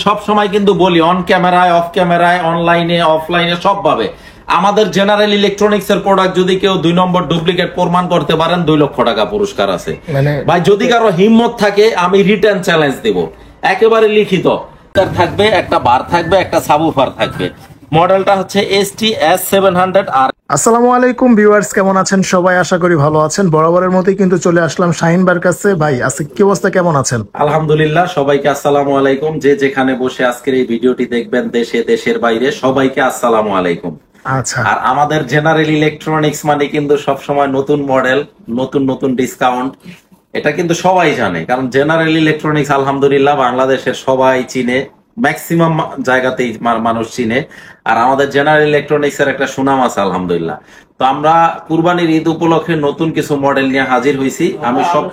সব সময় কিন্তু বলি অন ক্যামেরায়, অফ ক্যামেরায়, অনলাইনে, অফলাইনে সবভাবে আমাদের জেনারেল ইলেকট্রনিক্স এর প্রোডাক্ট যদি কেউ 2 নম্বর ডুপ্লিকেট প্রমাণ করতে পারেন 2 লক্ষ টাকা পুরস্কার আছে। ভাই যদি কারো হিম্মত থাকে আমি রিটার্ন চ্যালেঞ্জ দেব, একেবারে লিখিত থাকবে, একটা বার থাকবে, একটা সাবউফার থাকবে। মডেলটা হচ্ছে ST-S700R। আসসালামু আলাইকুম ভিউয়ার্স, কেমন আছেন সবাই? আশা করি ভালো আছেন। বরাবরের মতোই কিন্তু চলে আসলাম শাহিন ভাইয়ের কাছে। ভাই আজকে কি অবস্থা, কেমন আছেন? আলহামদুলিল্লাহ, সবাইকে আসসালামু আলাইকুম। যে যেখানে বসে আজকের এই ভিডিওটি দেখবেন, দেশে দেশের বাইরে, সবাইকে আসসালামু আলাইকুম। আচ্ছা, আর আমাদের জেনারেল ইলেকট্রনিক্স মানে কিন্তু সবসময় নতুন মডেল, নতুন নতুন ডিসকাউন্ট, এটা কিন্তু সবাই জানে। কারণ জেনারেল ইলেকট্রনিক্স আলহামদুলিল্লাহ বাংলাদেশের সবাই চিনে, ম্যাক্সিমাম জায়গাতেই মানুষ চিনে। আর আমাদের জেনারেল ইলেকট্রনিক্স এর একটা সুনাম আছে আলহামদুলিল্লাহ। তো আমরা কুরবানির ঈদ উপলক্ষে নতুন কিছু মডেল নিয়ে হাজির হয়েছি। আমি সব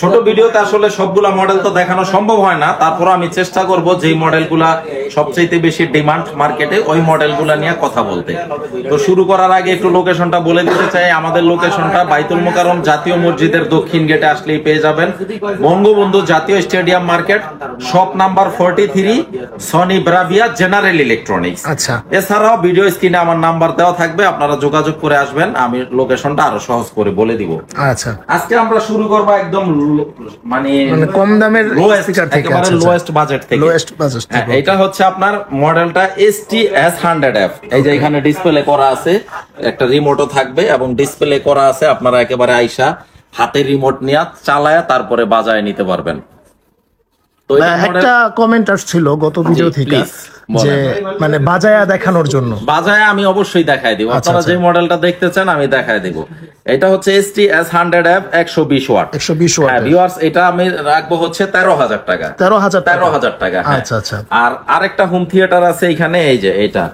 ছোট ভিডিওতে আসলে সবগুলা মডেল তো দেখানো সম্ভব হয় না, তারপর আমি চেষ্টা করব যেই মডেলগুলা সবচেয়ে বেশি ডিমান্ড মার্কেটে ওই মডেলগুলা নিয়ে কথা বলতে। তো শুরু করার আগে একটু লোকেশনটা বলে দিতে চাই। আমাদের লোকেশনটা বাইতুল মোকাররম জাতীয় মসজিদের দক্ষিণ গেটে আসলেই পেয়ে যাবেন। বঙ্গবন্ধু জাতীয় stadium market, shop number 43, Sony Bravia general electronics. আচ্ছা, এছাড়াও ভিডিও স্ক্রিনে আমার নাম্বার দেওয়া থাকবে, আপনারা যোগাযোগ করে আসবেন, আমি লোকেশনটা আরো সহজ করে বলে দিব। আচ্ছা, আজকে আমরা শুরু করব একদম মানে কম দামের স্পিকার থেকে, একেবারে লোয়েস্ট বাজেট থেকে। লোয়েস্ট বাজেট থেকে এটা হচ্ছে আপনার মডেলটা ST-S100F। এই যে এখানে ডিসপ্লে করা আছে, একটা রিমোটও থাকবে এবং ডিসপ্লে করা আছে। আপনারা একেবারে আইসা হাতে রিমোট নিয়ে চালায়া তারপরে বাজায় নিতে পারবেন। তো একটা কমেন্ট আসছিল গত ভিডিও থেকে যে মানে বাজায়া দেখানোর জন্য। বাজায় আমি অবশ্যই দেখাই দিব, আপনারা যে মডেলটা দেখতে চান আমি দেখাই দিব। এটা হচ্ছে ST-S100F 120 ওয়াট। 120 ওয়াট। হ্যাঁ ভিউয়ার্স, এটা আমি রাখবো হচ্ছে 13,000 টাকা। 13,000 টাকা। আচ্ছা আচ্ছা। আর আরেকটা হোম থিয়েটার আছে এখানে, এই যে এটা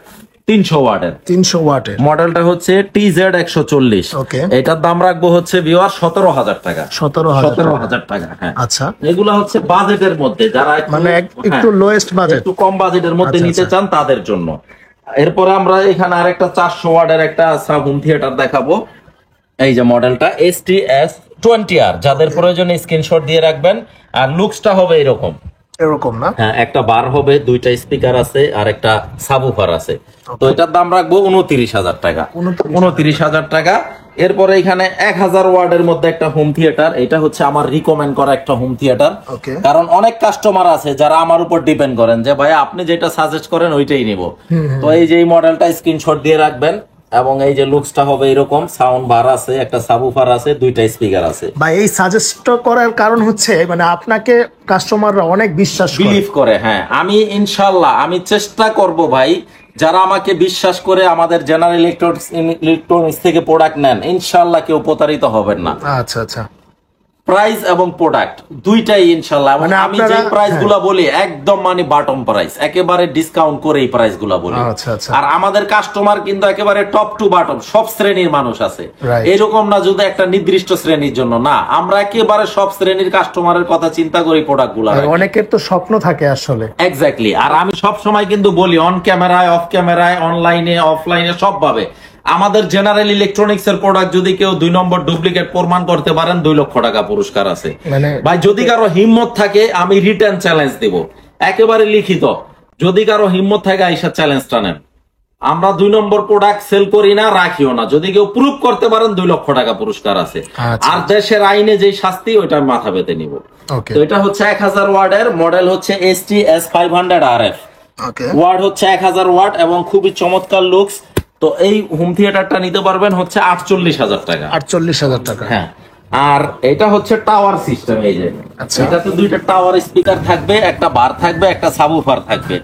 300 ওয়াটের। 300 ওয়াটের মডেলটা হচ্ছে TZ140। ওকে, এটার দাম রাখবো হচ্ছে ভিউয়ার 17,000 টাকা। 17,000 টাকা। হ্যাঁ, আচ্ছা। এগুলা হচ্ছে বাজেটের মধ্যে, যারা মানে একটু লোয়েস্ট বাজেট, একটু কম বাজেটের মধ্যে নিতে চান তাদের জন্য। এরপরে আমরা এখানে আরেকটা 400 ওয়াটের একটা সাব হোম থিয়েটার দেখাবো। এই যে মডেলটা ST-S20R, যাদের প্রয়োজন স্ক্রিনশট দিয়ে রাখবেন। আর লুকসটা হবে এরকম, এরকম না? হ্যাঁ, একটা বার হবে, 2টা স্পিকার আছে আর একটা সাবউফার আছে। তো এটার দাম রাখবো 29,000 টাকা। 29,000 টাকা। এরপরে এখানে 1000 ওয়ার্ডের মধ্যে একটা হোম থিয়েটার। এটা হচ্ছে আমার রিকমেন্ড করা একটা হোম থিয়েটার। কারণ অনেক কাস্টমার আছে যারা আমার উপর ডিপেন্ড করেন যে ভাই আপনি যেটা সাজেস্ট করেন ওইটাই নিব। তো এই যে এই মডেলটা স্ক্রিনশট দিয়ে রাখবেন। এবং এই যে লুকসটা হবে এরকম, সাউন্ড বার আছে, একটা সাবউফার আছে, 2টা স্পিকার আছে। ভাই এই সাজেস্ট করার কারণ হচ্ছে মানে আপনাকে কাস্টমাররা অনেক বিলিভ করে। হ্যাঁ, আমি ইনশাআল্লাহ আমি চেষ্টা করব ভাই, যারা আমাকে বিশ্বাস করে আমাদের জেনারেল ইলেকট্রনিক্স থেকে প্রোডাক্ট নেন, ইনশাআল্লাহ কেউ প্রতারিত হবেন না। আচ্ছা আচ্ছা। প্রাইস এবং প্রোডাক্ট দুইটাই ইনশাআল্লাহ। মানে আমি যে প্রাইস গুলা বলি একদম মানে বাটম প্রাইস, একেবারে ডিসকাউন্ট করে এই প্রাইস গুলা বলি। আর আমাদের কাস্টমার কিন্তু একেবারে টপ টু বাটম সব শ্রেণীর মানুষ আছে, এরকম না যদি একটা নির্দিষ্ট শ্রেণীর জন্য না, আমরা একেবারে সব শ্রেণীর কাস্টমারের কথা চিন্তা করি প্রোডাক্ট গুলা। অনেকের তো স্বপ্ন থাকে আসলে। এক্স্যাক্টলি। আর আমি সব সময় কিন্তু বলি অন ক্যামেরায়, অফ ক্যামেরায়, অনলাইনে, অফলাইনে সবভাবে আমাদের জেনারেল ইলেকট্রনিক্স এর প্রোডাক্ট যদি কেউ 2 নম্বর ডুপ্লিকেট প্রমাণ করতে পারেন 2 লক্ষ টাকা পুরস্কার আছে। ভাই যদি কারো হিম্মত থাকে আমি রিটার্ন চ্যালেঞ্জ দেব, একেবারে লিখিত। যদি কারো হিম্মত থাকে আইসা চ্যালেঞ্জটা নেন। আমরা 2 নম্বর প্রোডাক্ট সেল করি না, রাখিও না। যদি কেউ প্রুভ করতে পারেন 2 লক্ষ টাকা পুরস্কার আছে। আর দেশের আইনে যে শাস্তি ওইটা মাথা পেতে নিব। তো এটা হচ্ছে 1000 ওয়াটের মডেল, হচ্ছে ST-S500RF। ওয়াট হচ্ছে 1000 ওয়াট এবং খুবই চমৎকার লুকস। তো এই হোম থিয়েটারটা নিতে পারবেন হচ্ছে 48,000 টাকা। 48,000 টাকা। হ্যাঁ। আর এটা হচ্ছে টাওয়ার সিস্টেম। এই যে এটাতে 2টা টাওয়ার স্পিকার থাকবে, একটা বার থাকবে, একটা সাবউফার থাকবে।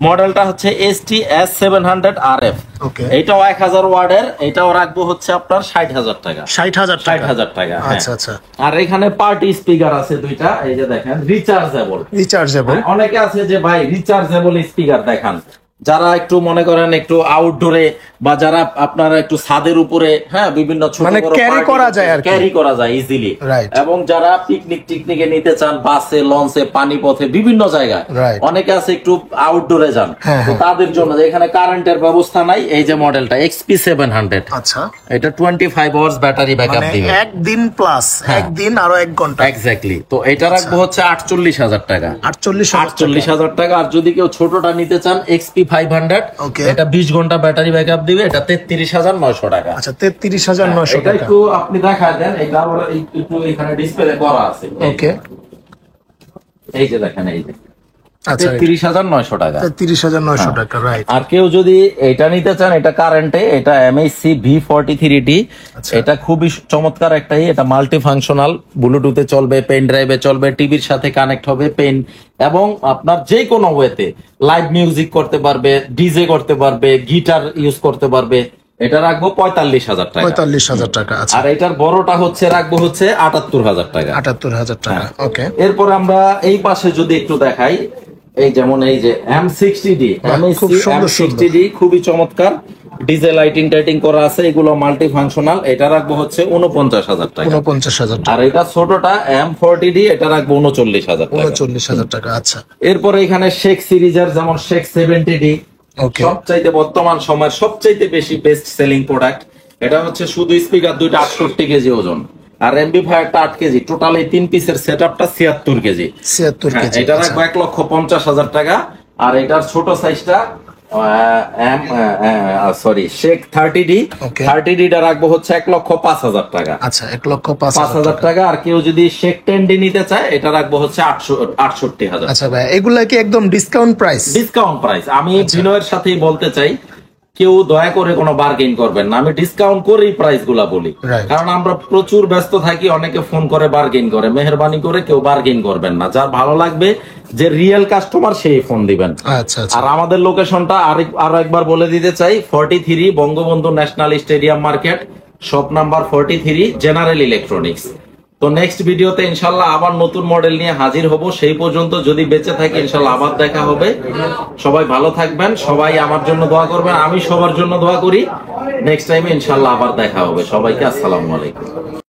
মডেলটা হচ্ছে ST-S700RF। এটাও 1000 ওয়াটের। এটাও রাখবো হচ্ছে আপনার 60,000 টাকা। 60,000 টাকা। আচ্ছা আচ্ছা। আর এখানে পার্টি স্পিকার আছে 2টা, এই যে দেখেন রিচার্জেবল। অনেকে আছে যে ভাই রিচার্জেবল স্পিকার দেখান, যারা একটু মনে করেন একটু আউটডোরে বা যারা আপনারা একটু ছাদের উপরে, হ্যাঁ, বিভিন্ন ছোট মানে বড় carry করা যায় আর কি। ক্যারি করা যায় ইজিলি। Right. এবং যারা টিকনিকে নিতে চান, বাসে, লঞ্চে, পানি পথে, বিভিন্ন জায়গায়, Right. অনেকে আছে একটু আউটডোরে যান, হ্যাঁ, তো হ্যাঁ। তাদের জন্য যে এখানে কারেন্টের ব্যবস্থা নাই, এই যে মডেলটা XP700, আচ্ছা, এটা 25 আওয়ার্স ব্যাটারি ব্যাকআপ মানে দিবে। একদিন প্লাস হ্যাঁ। একদিন আরো 1 ঘন্টা। এক্স্যাক্টলি। তো এটা রাখবো হচ্ছে 48,000 টাকা। 48,000 টাকা। আর যদি কেউ ছোটটা নিতে চান XP500, Okay. এটা 20 ঘন্টা ব্যাটারি ব্যাকআপ দিবে, এটা 33,900 টাকা। আচ্ছা, 33,900 এটা টাকা। একটু আপনি দেখা দেন, এটা আবার একটু এখানে ডিসপ্লে করা আছে। ওকে, এই যে দেখেন, এই যে আচ্ছা, 33,900 টাকা। 33,900 টাকা, রাইট। আর কেউ যদি এটা নিতে চান, এটা কারেন্টে, এটা MHC V43D, আচ্ছা। এটা খুবই চমৎকার একটাই। এটা মাল্টি ফাংশনাল, ব্লুটুথে চলবে, পেন ড্রাইভে চলবে, টিভির সাথে কানেক্ট হবে, পেন, এবং আপনার যে কোনো ওয়েতে লাইভ মিউজিক করতে পারবে, ডিজে করতে পারবে, গিটার ইউজ করতে পারবে। এটা রাখবো 45,000 টাকা। 45,000 টাকা, আচ্ছা। আর এটার বড়টা রাখবো হচ্ছে 78,000 টাকা। 78,000 টাকা, ওকে। এরপর আমরা এই পাশে যদি একটু দেখাই, এই যেমন এই যে M60D, খুব সুন্দর M60D খুবই চমৎকার, ডিজে লাইটিং টাইটিং করা আছে, এগুলো মাল্টি ফাংশনাল। এটা রাখবো হচ্ছে 49,000 টাকা। 49,000 আর টাকা, এটা ছোটটা M40D, এটা রাখবো 39,000 টাকা। 39,000 টাকা, আচ্ছা। এরপরে এখানে শেখ সিরিজের যেমন শেখ 70D, ওকে, সবচাইতে বর্তমান সময়ের সবচাইতে বেশি বেস্ট সেলিং প্রোডাক্ট। এটা হচ্ছে শুধু স্পিকার দুইটা 68 কেজি ওজন, আর এমবিফায়ারটা 8 কেজি, টোটাল এই 3 পিসের সেটআপটা 76 কেজি। 76 হ্যাঁ, কেজি, এটা আচ্ছা। রাখবো 1,50,000 টাকা। আর এটার ছোট সাইজটা শেখ 30D, Okay. 30D টা রাখবো হচ্ছে 1,05,000 টাকা। আচ্ছা, 1,05,000 5,000 টাকা। টাকা। আর কেউ যদি শেখ 10D নিতে চায়, এটা রাখবো হচ্ছে 68,000। আচ্ছা ভাই, এগুলা কি একদম ডিসকাউন্ট প্রাইস? Discount price. আমি বিনয়ের সাথেই বলতে চাই, কেউ দয়া করে কোনো বার্গেইন করবেন না, আমি ডিসকাউন্ট করেই প্রাইস গুলা বলি। Right. কারণ আমরা প্রচুর ব্যস্ত থাকি, অনেকে ফোন করে বার্গেইন করে। মেহেরবানি করে কেউ বার্গেইন করবেন না, যার ভালো লাগবে, যে রিয়েল কাস্টমার, সেই ফোন দিবেন। আচ্ছা, আচ্ছা, আর আমাদের লোকেশনটা আরো একবার বলে দিতে চাই, 43 Bangabandhu national stadium market, shop number 43, general electronics. তো নেক্সট ভিডিওতে ইনশাল্লাহ আবার নতুন মডেল নিয়ে হাজির হব। সেই পর্যন্ত যদি বেঁচে থাকি, ইনশাল্লাহ আবার দেখা হবে। সবাই ভালো থাকবেন, সবাই আমার জন্য দোয়া করবেন, আমি সবার জন্য দোয়া করি। নেক্সট টাইমে ইনশাল্লাহ আবার দেখা হবে। সবাইকে আসসালামু আলাইকুম।